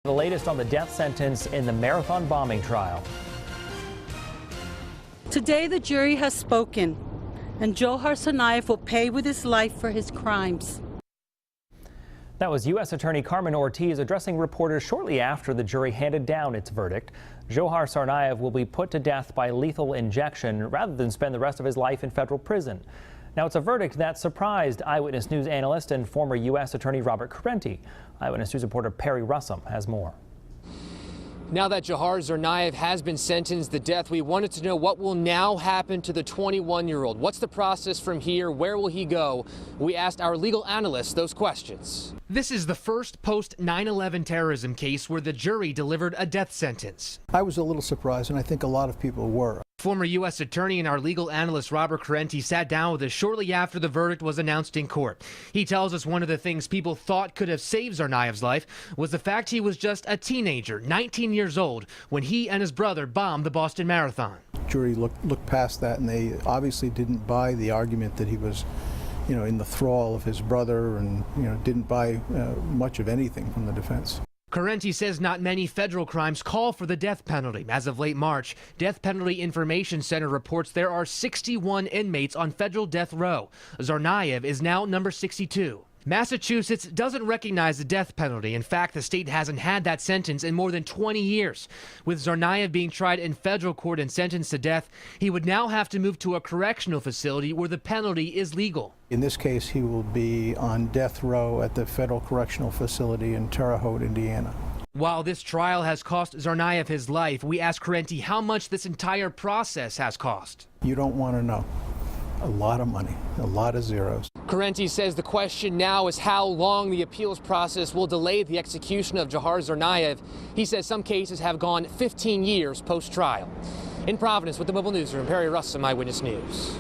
The latest on the death sentence in the Marathon bombing trial. Today the jury has spoken, and Dzhokhar Tsarnaev will pay with his life for his crimes. That was U.S. Attorney Carmen Ortiz addressing reporters shortly after the jury handed down its verdict. Dzhokhar Tsarnaev will be put to death by lethal injection rather than spend the rest of his life in federal prison. Now, it's a verdict that surprised Eyewitness News analyst and former U.S. Attorney Robert Kerrente. Eyewitness News reporter Perry Russum has more. Now that Dzhokhar Tsarnaev has been sentenced to death, we wanted to know what will now happen to the 21-year-old. What's the process from here? Where will he go? We asked our legal analysts those questions. This is the first post-9/11 terrorism case where the jury delivered a death sentence. I was a little surprised, and I think a lot of people were. Former U.S. Attorney and our legal analyst Robert Kerrente sat down with us shortly after the verdict was announced in court. He tells us one of the things people thought could have saved Tsarnaev's life was the fact he was just a teenager, 19 years old, when he and his brother bombed the Boston Marathon. The jury looked past that, and they obviously didn't buy the argument that he was, in the thrall of his brother, and didn't buy much of anything from the defense. Kerrente says not many federal crimes call for the death penalty. As of late March, Death Penalty Information Center reports there are 61 inmates on federal death row. Tsarnaev is now number 62. Massachusetts doesn't recognize the death penalty. In fact, the state hasn't had that sentence in more than 20 years. With Tsarnaev being tried in federal court and sentenced to death, he would now have to move to a correctional facility where the penalty is legal. In this case, he will be on death row at the Federal Correctional Facility in Terre Haute, Indiana. While this trial has cost Tsarnaev his life, we asked Kerrente how much this entire process has cost. You don't want to know. A lot of money, a lot of zeros. Kerrente says the question now is how long the appeals process will delay the execution of Dzhokhar Tsarnaev. He says some cases have gone 15 years post-trial. In Providence with the Mobile Newsroom, Perry Russum, Eyewitness News.